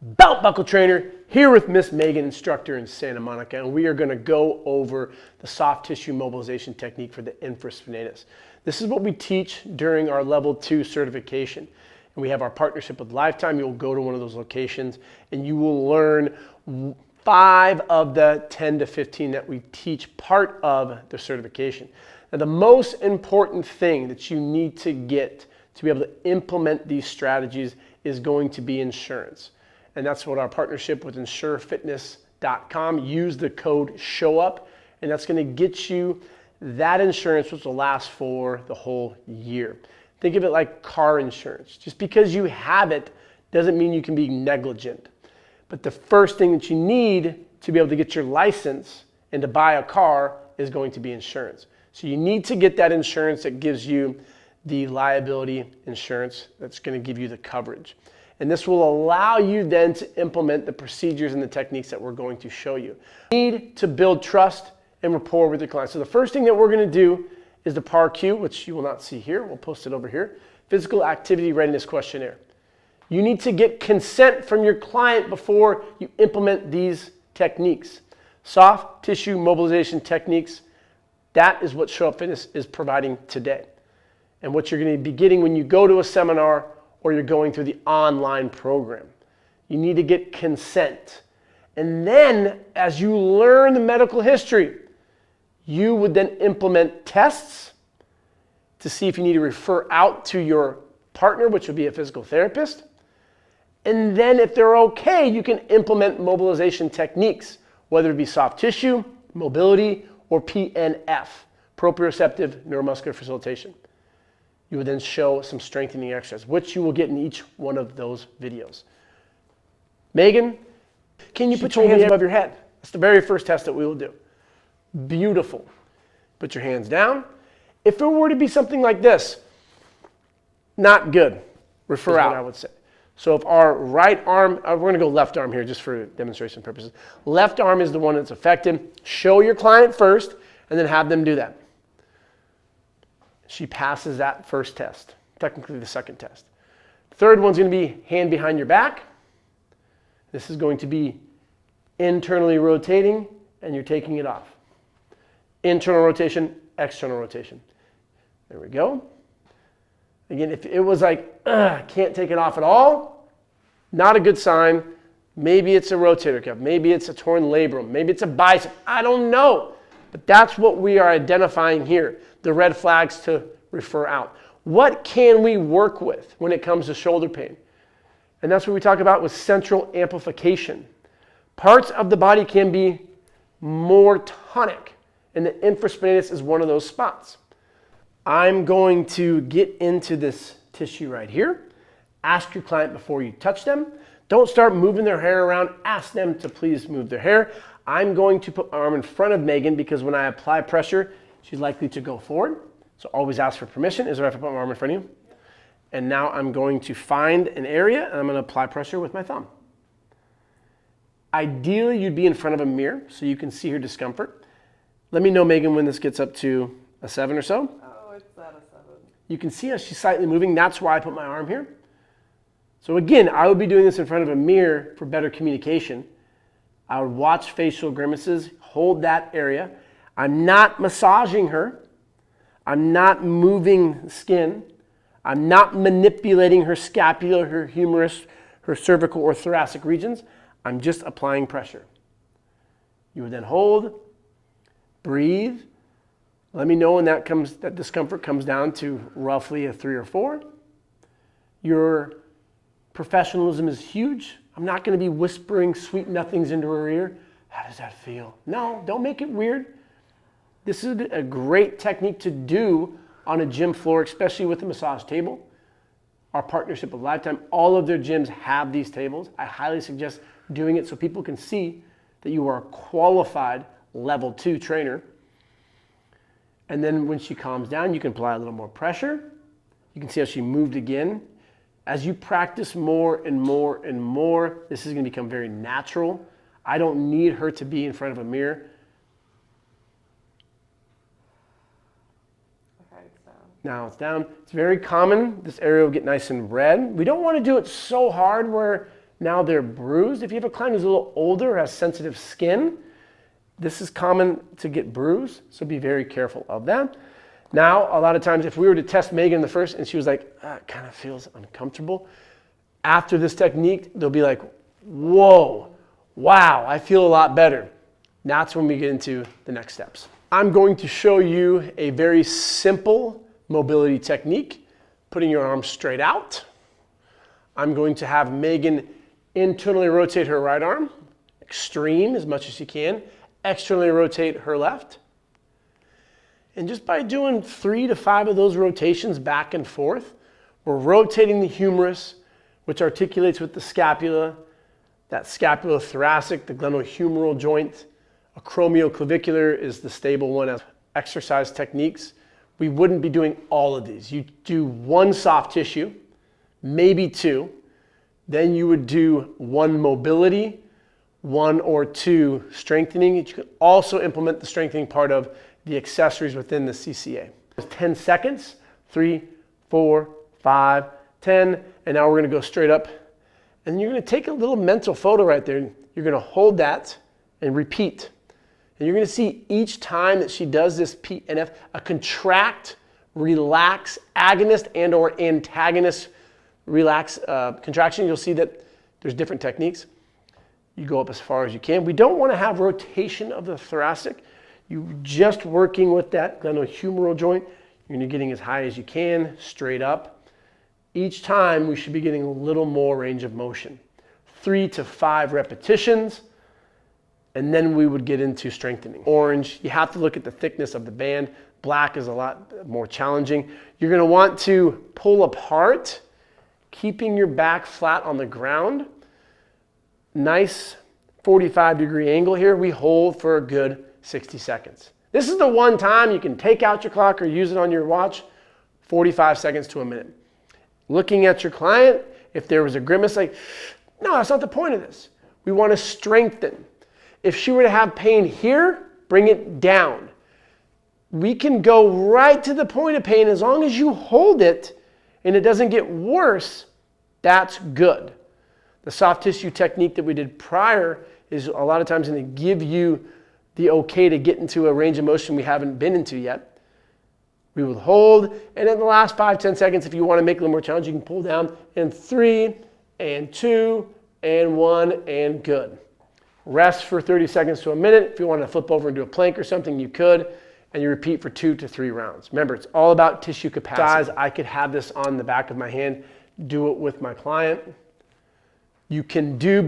Belt buckle trainer here with Miss Megan, instructor in Santa Monica, and we are going to go over the soft tissue mobilization technique for the infraspinatus. This is what we teach during our level 2 certification. And we have our partnership with Lifetime. You'll go to one of those locations and you will learn 5 of the 10 to 15 that we teach part of the certification. Now, the most important thing that you need to get to be able to implement these strategies is going to be insurance. And that's what our partnership with InsureFitness.com, use the code SHOWUP, and that's going to get you that insurance which will last for the whole year. Think of it like car insurance. Just because you have it doesn't mean you can be negligent. But the first thing that you need to be able to get your license and to buy a car is going to be insurance. So you need to get that insurance that gives you the liability insurance that's going to give you the coverage. And this will allow you then to implement the procedures and the techniques that we're going to show you. You need to build trust and rapport with your clients. So the first thing that we're going to do is the PAR-Q, which you will not see here. We'll post it over here. Physical Activity Readiness Questionnaire. You need to get consent from your client before you implement these techniques. Soft tissue mobilization techniques, that is what Show Up Fitness is providing today. And what you're going to be getting when you go to a seminar or you're going through the online program. You need to get consent. And then as you learn the medical history, you would then implement tests to see if you need to refer out to your partner, which would be a physical therapist. And then if they're okay, you can implement mobilization techniques, whether it be soft tissue, mobility, or PNF, proprioceptive neuromuscular facilitation. You would then show some strengthening exercises, which you will get in each one of those videos. Megan, can you put your hands above your head? That's the very first test that we will do. Beautiful. Put your hands down. If it were to be something like this, not good. Refer out, I would say. So if our right arm, we're going to go left arm here just for demonstration purposes. Left arm is the one that's affected. Show your client first and then have them do that. She passes that first test, technically the second test. The third one's going to be hand behind your back. This is going to be internally rotating, and you're taking it off. Internal rotation, external rotation. There we go. Again, if it was like, can't take it off at all, not a good sign. Maybe it's a rotator cuff. Maybe it's a torn labrum. Maybe it's a bicep. I don't know. But that's what we are identifying here, the red flags to refer out. What can we work with when it comes to shoulder pain? And that's what we talk about with central amplification. Parts of the body can be more tonic, and the infraspinatus is one of those spots. I'm going to get into this tissue right here. Ask your client before you touch them. Don't start moving their hair around. Ask them to please move their hair. I'm going to put my arm in front of Megan because when I apply pressure, she's likely to go forward. So always ask for permission. Is it right if I put my arm in front of you? And now I'm going to find an area and I'm going to apply pressure with my thumb. Ideally, you'd be in front of a mirror so you can see her discomfort. Let me know, Megan, when this gets up to a 7 or so. Oh, it's at a 7. You can see how she's slightly moving. That's why I put my arm here. So again, I would be doing this in front of a mirror for better communication. I would watch facial grimaces, hold that area. I'm not massaging her. I'm not moving skin. I'm not manipulating her scapula, her humerus, her cervical or thoracic regions. I'm just applying pressure. You would then hold, breathe. Let me know when that discomfort comes down to roughly a 3 or 4. Your professionalism is huge. I'm not going to be whispering sweet nothings into her ear. How does that feel? No, don't make it weird. This is a great technique to do on a gym floor, especially with a massage table. Our partnership with Lifetime, all of their gyms have these tables. I highly suggest doing it so people can see that you are a qualified level 2 trainer. And then when she calms down, you can apply a little more pressure. You can see how she moved again. As you practice more and more and more, this is going to become very natural. I don't need her to be in front of a mirror. Okay, it's down. Now it's down. It's very common. This area will get nice and red. We don't want to do it so hard where Now they're bruised. If you have a client who's a little older, has sensitive skin, this is common to get bruised, so be very careful of that. Now, a lot of times, if we were to test Megan in the first and she was like, it kind of feels uncomfortable, after this technique, they'll be like, whoa, wow, I feel a lot better. That's when we get into the next steps. I'm going to show you a very simple mobility technique, putting your arms straight out. I'm going to have Megan internally rotate her right arm, extreme as much as she can, externally rotate her left. And just by doing 3 to 5 of those rotations back and forth, we're rotating the humerus, which articulates with the scapula, that scapulothoracic, the glenohumeral joint. Acromioclavicular is the stable one. As exercise techniques, we wouldn't be doing all of these. You do 1 soft tissue, maybe 2. Then you would do 1 mobility, 1 or 2 strengthening. You could also implement the strengthening part of the accessories within the CCA. 10 seconds, 3, 4, 5, 10, and now we're going to go straight up. And you're going to take a little mental photo right there. You're going to hold that and repeat. And you're going to see each time that she does this PNF, a contract, relax, agonist and or antagonist relax contraction. You'll see that there's different techniques. You go up as far as you can. We don't want to have rotation of the thoracic. You're just working with that glenohumeral joint. You're going to be getting as high as you can, straight up. Each time we should be getting a little more range of motion. 3 to 5 repetitions, and then we would get into strengthening. Orange, you have to look at the thickness of the band. Black is a lot more challenging. You're going to want to pull apart, keeping your back flat on the ground. Nice 45-degree angle here. We hold for a good 60 seconds. This is the one time you can take out your clock or use it on your watch, 45 seconds to a minute. Looking at your client, if there was a grimace like, no, that's not the point of this. We want to strengthen. If she were to have pain here, bring it down. We can go right to the point of pain as long as you hold it and it doesn't get worse, that's good. The soft tissue technique that we did prior is a lot of times going to give you the okay to get into a range of motion we haven't been into yet. We will hold, and in the last 5-10 seconds, if you want to make it a little more challenging, you can pull down in 3 and 2 and 1 and good. Rest for 30 seconds to a minute. If you want to flip over and do a plank or something, you could, and you repeat for 2 to 3 rounds. Remember, it's all about tissue capacity. I could have this on the back of my hand, do it with my client. You can do